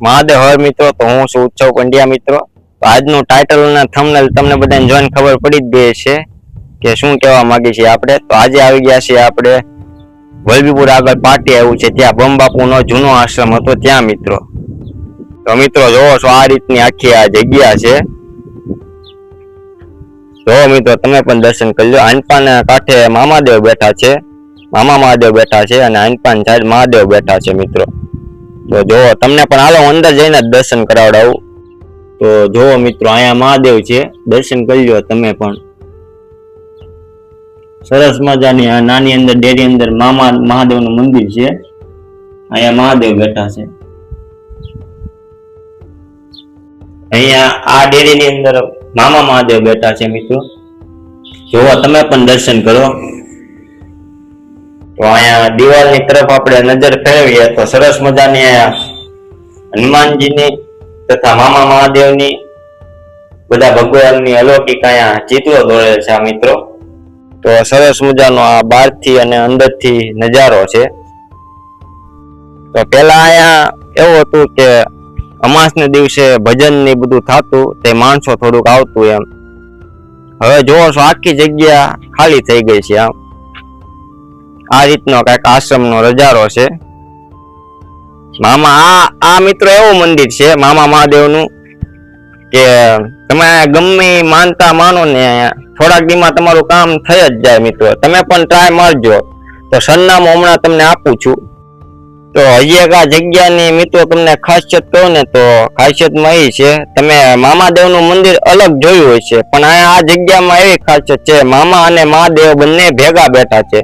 મહાદેવ હર મિત્રો, તો હું છું ઉત્સવ પંડ્યા મિત્રો। તો આજનું ટાઇટલ અને થંબનેલ તમને બધાને જોઈને ખબર પડી જ ગઈ છે કે શું કહેવા માંગી છીએ આપણે। તો આજે આવી ગયા છીએ આપણે વલભીપુર આગળ પાટી આવ્યું છે, ત્યાં બમબાપુનો જૂનો આશ્રમ હતો ત્યાં મિત્રો। તો મિત્રો જોવો છો આ રીતની આખી આ જગ્યા છે। જો મિત્રો તમે પણ દર્શન કરી લો। આનપાન કાંઠે મામાદેવ બેઠા છે, મામા મહાદેવ બેઠા છે અને આનપાન સાઈડ મહાદેવ બેઠા છે મિત્રો। તો જો તમને પણ હાલો અંદર જઈને દર્શન કરાવડાવું। તો જો મિત્રો અહીંયા મહાદેવ છે, દર્શન કરી લો તમે પણ। સરસ મજાની આ નાની અંદર ડેરી અંદર મામા મહાદેવનું મંદિર છે, અહીંયા મહાદેવ બેઠા છે। અહીંયા આ ડેરીની અંદર મામા મહાદેવ બેઠા છે મિત્રો। જો તમે પણ દર્શન કરો। તો અહીંયા દિવાલની તરફ આપણે નજર ફેરવીએ તો સરસ મજાની હનુમાનજીની તથા મામા મહાદેવની બધા ભગવાનની અલૌકિક અહીંયા ચિત્રો દોરેલ છે આ મિત્રો। તો સરસ મજાનો આ બહારથી અને અંદરથી નજારો છે। તો પેલા અહીંયા એવું હતું કે અમાસને દિવસે ભજન ને બધું થતું, તે માણસો થોડુંક આવતું એમ। હવે જોવો છો આખી જગ્યા ખાલી થઈ ગઈ છે। આ રીતનો કઈક આશ્રમનો નજારો છે। મામા આ મિત્રો એવું મંદિર છે મામા મહાદેવનું કે તમે ગમે માનતા માનો ને થોડાક દીમાં તમારું કામ થઈ જ જાય મિત્રો। તમે પણ ટ્રાય મારજો। તો સરનામું હમણાં તમને આપું છું। તો હજી એક આ જગ્યાની મિત્રો તમને ખાસિયત કહું ને તો ખાસિયતમાં એ છે, તમે મામાદેવનું મંદિર અલગ જોયું હોય છે, પણ આ જગ્યામાં એવી ખાસિયત છે મામા અને મહાદેવ બંને ભેગા બેઠા છે।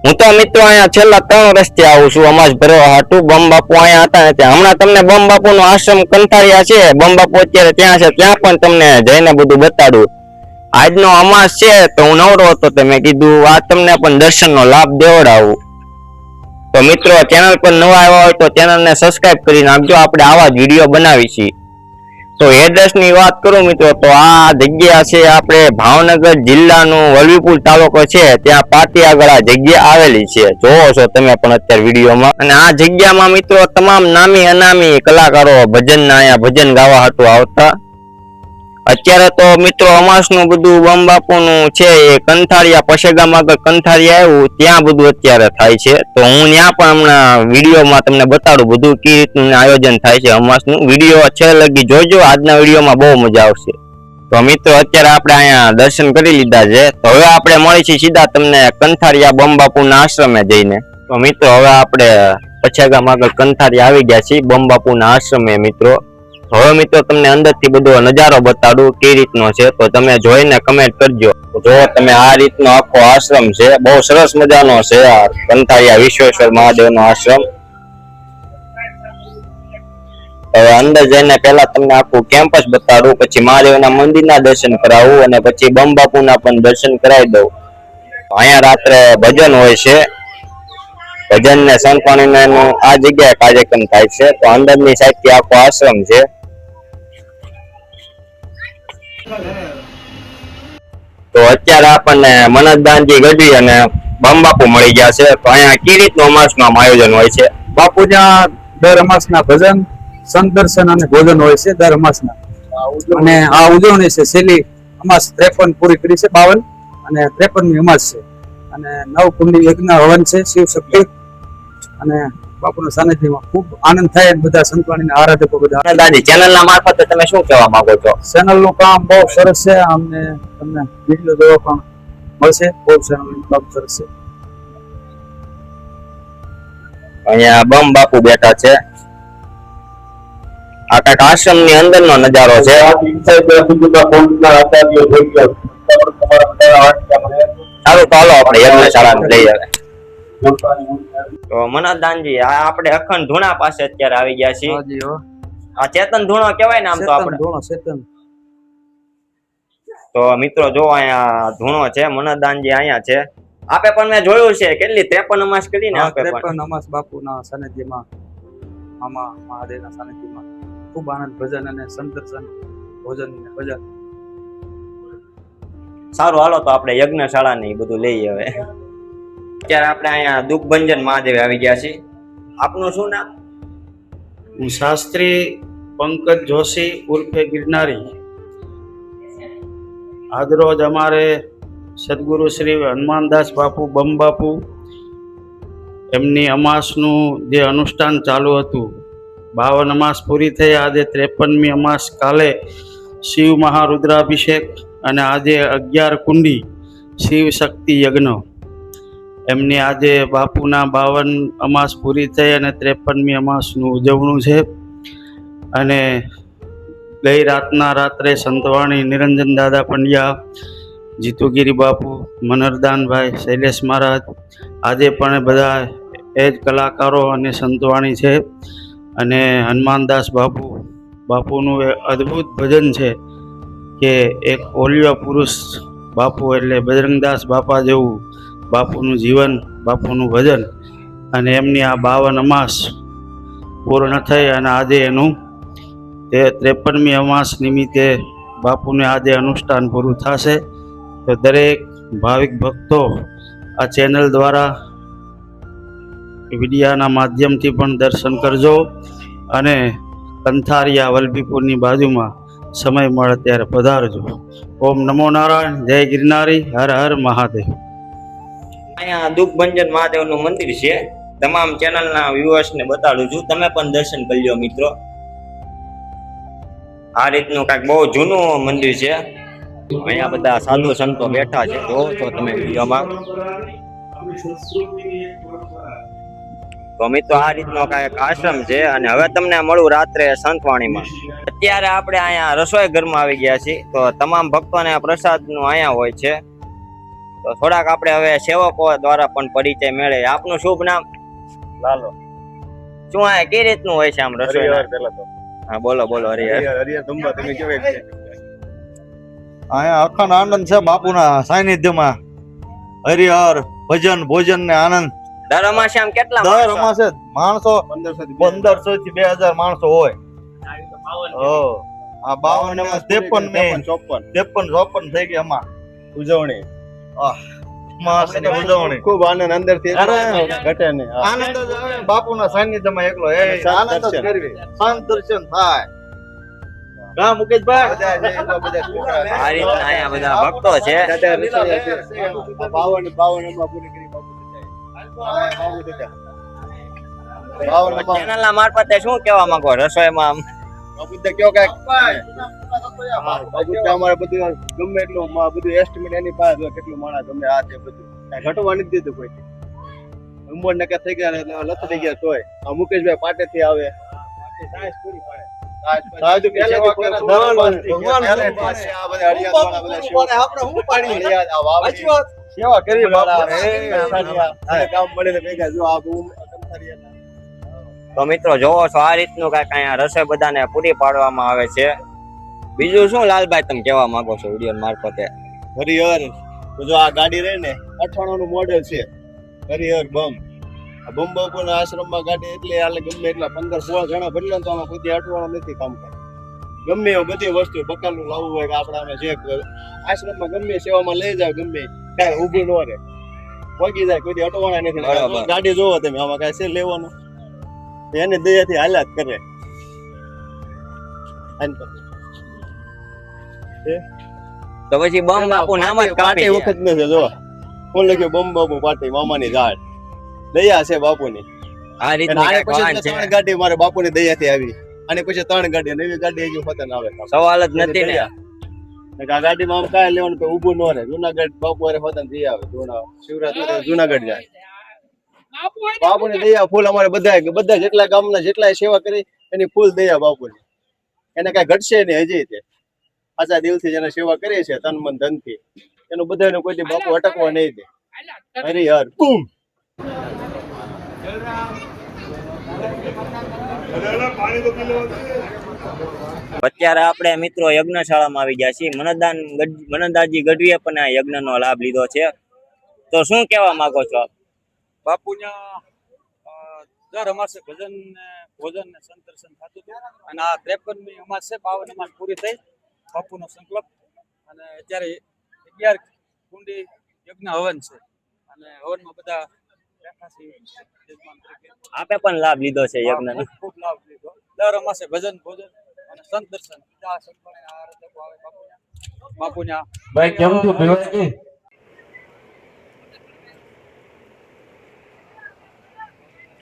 હું તો મિત્રો અહીંયા છેલ્લા 3 વર્ષથી આવું છું અમાસ ભરવા હાટું। બમબાપુ અહીંયા હતા ને હમણાં તમને બમબાપુનો આશ્રમ કંથારિયા છે, બમબાપુ અત્યારે ત્યાં છે, ત્યાં પણ તમને જઈને બધું બતાડું। આજનો અમાસ છે તો હું નવરો હતો તો મેં કીધું આ તમને પણ દર્શનનો લાભ દેવડાવું। તો મિત્રો ચેનલ પર નવા આવ્યા હોય તો ચેનલને સબસ્ક્રાઇબ કરી નાખજો, આપણે આવા જ વિડીયો બનાવી છીએ। તો એડ્રેસની વાત કરું મિત્રો તો આ જગ્યા છે આપણે ભાવનગર જિલ્લાનું વલભીપુર તાલુકો છે, ત્યાં પાટી આગળ આ જગ્યા આવેલી છે, જોવો છો તમે પણ અત્યારે વિડીયોમાં। અને આ જગ્યામાં મિત્રો તમામ નામી અનામી કલાકારો ભજનના અહીંયા ભજન ગાવા હાટું આવતા। અત્યારે તો મિત્રો અમાસનું બધું બમબાપુનું છે એ કંથારિયા પશેગામ આગળ કંથારિયા આવ્યું ત્યાં બધું અત્યારે થાય છે। તો હું ત્યાં પણ હમણાં વિડીયોમાં તમને બતાડું બધું કઈ રીતનું આયોજન થાય છે અમાસનું। વિડીયો છેલ્લે લગી જોજો, આજના વિડીયોમાં બહુ મજા આવશે। તો મિત્રો અત્યારે આપણે અહીંયા દર્શન કરી લીધા છે, તો હવે આપણે મળીશું સીધા તમને કંથારિયા બમબાપુના આશ્રમે જઈને। તો મિત્રો હવે આપણે પશેગામ આગળ કંથારિયા આવી ગયા છીએ બમબાપુના આશ્રમે મિત્રો। હવે મિત્રો તમને અંદરથી બધો નજારો બતાડું કઈ રીતનો છે, તો તમે જોઈને કમેન્ટ કરજો। જો તમે આ રીતનો આખો આશ્રમ છે, બહુ સરસ મજાનો છે આ કંથારિયા વિશ્વેશ્વર મહાદેવનો આશ્રમ। હવે અંદર જઈને પહેલા તમને આખું કેમ્પસ બતાડું, પછી મહાદેવના મંદિરના દર્શન કરાવું અને પછી બમબાપુના પણ દર્શન કરાવી દઉં। અહીંયા રાત્રે ભજન હોય છે, ભજન ને સંતવાણીનો આ જગ્યાએ કાર્યક્રમ થાય છે। તો અંદરની સાઈડ થી આખો આશ્રમ છે। તો અત્યારે આપણને મનદાનજી ગઢવી અને બમબાપુ મળી ગયા છે। તો અહીંયા કઈ રીતનું અમાસનું આયોજન હોય છે? બાપુના દર અમાસના ભજન, સંત દર્શન અને ભોજન હોય છે દર અમાસના। અને આ ઉજવણી છે છેલ્લી અમાસ 53 પૂરી કરી છે, 52 અને 53મી અમાસ છે। અને 9 કુંડી યજ્ઞ હવન છે, શિવ શક્તિ અને બાપુના સાનિધ્યમાં ખૂબ આનંદ થાય। બધા સંતવાણીના આરાધકો બધા દાદી ચેનલના મારફતે તમે શું કહેવા માંગો છો? ચેનલનું કામ બહુ સરસ છે, અમને તમને વિડીયો જોવા પણ મળશે, બહુ ચેનલનું કામ સરસ છે। અહીંયા બમબાપુ બેઠા છે, આ કઈક આશ્રમની અંદરનો નજારો છે। સારું તો હાલો આપણે યજ્ઞશાળામાં લઈ આવે। તો મનદાનજી આ આપણે અખંડ ધૂણા પાસે અત્યારે આવી ગયા છીએ। આ ચેતન ધૂણો કહેવાય ને આમ તો આપણે ચેતન। તો મિત્રો જો અહીંયા ધૂણો છે, મનદાનજી અહીંયા છે। આપે પણ મેં જોયું છે કેટલી 53 અમાસ કરીને આપે 53 અમાસ બાપુના સાનિધ્યમાં, મામા મહાદેવના સાનિધ્યમાં ખૂબ આનંદ, ભજન અને સંતર્શન, ભોજન ને ભજન। સારું હાલો તો આપણે યજ્ઞશાળા ને બધું લઈએ હવે। અત્યારે આપણે અહીંયા દુઃખભંજન મહાદેવ આવી ગયા છીએ। આપનું શું નામ? હું શાસ્ત્રી પંકજ જોશી ઉર્ફે ગિરનારી આજરોજ અમારે સદગુરુ શ્રી હનુમાનદાસ બાપુ બમ બાપુ એમની અમાસનું જે અનુષ્ઠાન ચાલુ હતું 52 અમાસ પૂરી થઈ આજે 53મી અમાસ કાલે શિવ મહારુદ્રાભિષેક અને આજે 11 કુંડી શિવ શક્તિ યજ્ઞ એમની આજે બાપુના 52 અમાસ પૂરી થઈ અને 53મી અમાસનું ઉજવણું છે અને ગઈ રાતના રાત્રે સંતવાણી નિરંજન દાદા પંડ્યા જીતુગીરી બાપુ મનરદાનભાઈ શૈલેષ મહારાજ આજે પણ બધા એ જ કલાકારો અને સંતવાણી છે અને હનુમાનદાસ બાપુનું એ અદ્ભુત ભજન છે કે એક ઓલિયા પુરુષ બાપુ એટલે બજરંગદાસ બાપા જેવું બાપુનું જીવન બાપુનું ભજન અને એમની આ 52 અમાસ પૂર્ણ થઈ અને આજે એનું તે 53મી અમાસ નિમિત્તે બાપુને આજે અનુષ્ઠાન પૂરું થશે તો દરેક ભાવિક ભક્તો આ ચેનલ દ્વારા વિડિયાના માધ્યમથી પણ દર્શન કરજો અને કંથારિયા વલભીપુરની બાજુમાં સમય મળે ત્યારે પધારજો. ઓમ નમો નારાયણ. જય ગિરનારી. હર હર મહાદેવ. અહીંયા દુઃખભંજન મહાદેવનું મંદિર છે. તમામ ચેનલના વ્યુઅર્સને બતાડું છું, તમે પણ દર્શન કરી લો મિત્રો. આ રીતનું કાંઈક બહુ જૂનું મંદિર છે. અહીંયા બધા સાધુ સંતો બેઠા છે, જોવો છો તમે વિડીયોમાં. તો મિત્રો આ રીતનો કાંઈક આશ્રમ છે અને હવે તમને મળું રાત્રે સંતવાણીમાં. અત્યારે આપણે અહીંયા રસોઈ ઘરમાં આવી ગયા છીએ. તો તમામ ભક્તોને પ્રસાદનું અહીંયા હોય છે. તો થોડાક આપણે હવે સેવકો દ્વારા પણ પરિચય મેળવે. આપનું શુભ નામ? લાલો. શું આ કઈ રીતનું હોય છે આમ રસોઈ? હા બોલો બોલો. હરિહર ધુંબા તમે કેવા છે? અહીંયા અખંડ આનંદ છે બાપુના સાનિધ્યમાં. હરિહર ભજન ભોજન ને આનંદ. દર અમાસે આમ કેટલા દર અમાસે માણસો 1500 થી 2000 માણસો હોય. આ 52 53 થઈ ગઈ અમાર ઉજવણી. ઉજવણી ખૂબ આનંદ અંદર થી ઘટે ને આનંદ જ આવે બાપુના સાનિધ્યમાં એકલો આનંદ જ કરવી. શાંત દર્શન થાય. કા મુકેશભાઈ આ રીતના અહીંયા બધા ભક્તો છે. 52 માં પૂરી કરી ચેનલના મારફતે શું કહેવા માંગો રસોઈમાં? અમારે બધું ગમે એટલું બધું એસ્ટિમેટ એની પાસે કેટલું માણસ ગમે આ છે બધું ઘટવા નથી દીધું કોઈ. ઉંમર નકા થઈ ગયા લત થઈ ગયા તોય મુકેશભાઈ પાટે થી આવે સેવા કરી કામ મળીને ભેગા જો આ તો મિત્રો જોવો છો આ રીતનું કાંઈક અહીંયા રસોઈ બધાને પૂરી પાડવામાં આવે છે. બીજું શું લાલભાઈ તમે કહેવા માંગો છો વિડીયો મારફતે? હરિહર જો આ ગાડી રહી ને 98 નું મોડેલ છે. હરિહર બમ બમ બાપુના આશ્રમમાં ગાડી એટલે હાલે ગમે એટલા 15-16 જણા ભરલે તો આમાં કોઈ અટવાનું નથી કામ કરે. ગમે એવું બધી વસ્તુ બકાલું લાવવું હોય કે આપણા અમે જે આશ્રમમાં ગમે સેવામાં લઈ જાવ ગમે કાંઈ ઊભું ન રહે પગી જાય કોઈ અટવાના નથી. ગાડી જોવો તમે આમાં કાંઈ છે લેવાનું એની દયાથી હાલ્યા જ કરે. તો પછી બમ બાપુ નામ જ કાપી વખત નથી જો કોણ લખ્યું બમ બાપુ પાટી મામાની ઝાડ દયા છે બાપુની. આ રીતની કાંઈક વાન છે. 3 ગાડી મારે બાપુની દયાથી આવી અને પછી 3 ગાડી નવી ગાડી હજુ પતન આવે સવાલ જ નથી ને. આ ગાડીમાં આમ કાંઈ લેવાનું તો ઊભું ન રહે. જુનાગઢ બાપુ અરે પતન જઈ આવે શિવરાત્રી જુનાગઢ જાય. બાપુની દયા ફૂલ અમારે બધા જેટલા ગામના જેટલા સેવા કરી એની ફૂલ દયા બાપુની. એને કઈ ઘટશે નહીં હજી તે આચા દિલથી જેને સેવા કરીએ છે તન મન ધન થી એનું બધાને કોઈ બાપુ અટકવા નહીં દે. હરિહર બૂમ. અત્યારે આપણે મિત્રો યજ્ઞશાળામાં આવી ગયા છીએ. મનદાજી ગઢવીએ પણ આ યજ્ઞનો લાભ લીધો છે. તો શું કહેવા માંગો છો? બાપુના દર અમાસે ભજન ને ભોજન ને સંતર્શન થતું હતું અને આ 53મી અમાસ છે. 52 અમાસ પૂરી થઈ બાપુનો સંકલ્પ અને અત્યારે 11 કુંડી યજ્ઞ હવન છે અને હવનમાં બધા બેઠા છીએ યજમાન તરીકે. આપે પણ લાભ લીધો છે હા, યજ્ઞનો. ખૂબ ખૂબ લાભ લીધો. દર અમાસે ભજન ભોજન અને સંત દર્શન આ સંતોને આ રજકો આવે બાપુના ભાઈ કેમ છો ભીવાજી?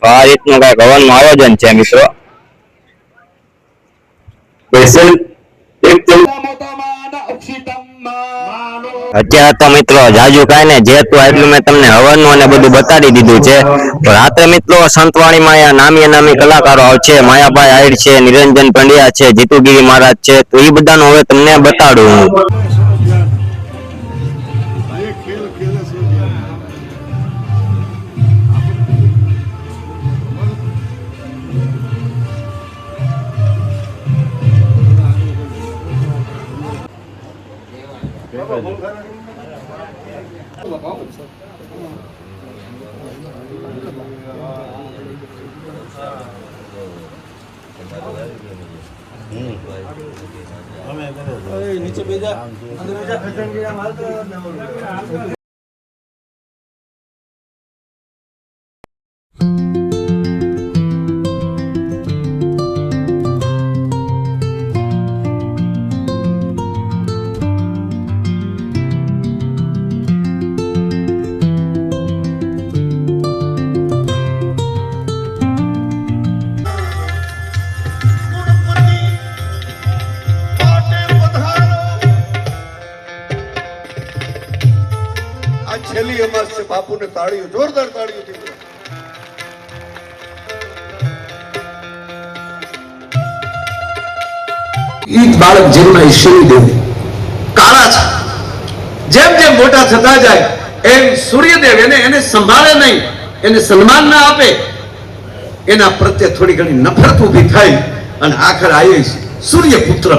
તો આ રીતનું કઈક હવનનું આયોજન છે મિત્રો. અત્યારે તો મિત્રો જાજુ કાંઈ ને જે તો એટલું મેં તમને હવનનું અને બધું બતાડી દીધું છે. તો રાત્રે મિત્રો સંતવાણીમાં અહીંયા નામી નામી કલાકારો આવશે. માયાભાઈ આહિર છે, નિરંજન પંડ્યા છે, જીતુગીરી મહારાજ છે. તો એ બધાનું હવે તમને બતાડું હું. આ છેલ્લી અમાસ છે. બાપુને તાળીઓ, જોરદાર તાળીઓથી બોલો. ઈ બાળક જન્માય સૂર્યદેવ કાળા છે. જેમ જેમ મોટા થતા જાય એમ સૂર્યદેવ એને સંભાળે નહીં, એને સન્માન ના આપે, એના પ્રત્યે થોડી ઘણી નફરત ઊભી થઈ અને આખર આવી સૂર્યપુત્ર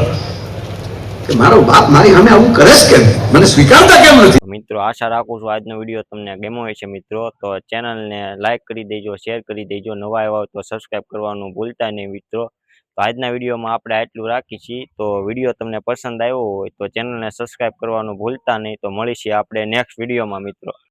કે મારો બાપ મારી સામે આવું કરે છે કેમ, મને સ્વીકારતા કેમ નથી. મિત્રો આશા રાખું છું આજનો વિડીયો તમને ગમ્યો હશે મિત્રો. તો ચેનલને લાઈક કરી દેજો, શેર કરી દેજો, નવા આવ્યા તો સબસ્ક્રાઇબ કરવાનું ભૂલતા નહીં મિત્રો. તો આજના વિડીયોમાં આપણે આટલું રાખી છીએ. તો વિડીયો તમને પસંદ આવ્યો હોય તો ચેનલને સબસ્ક્રાઇબ કરવાનું ભૂલતા નહીં. તો મળીશું આપણે નેક્સ્ટ વિડીયોમાં મિત્રો.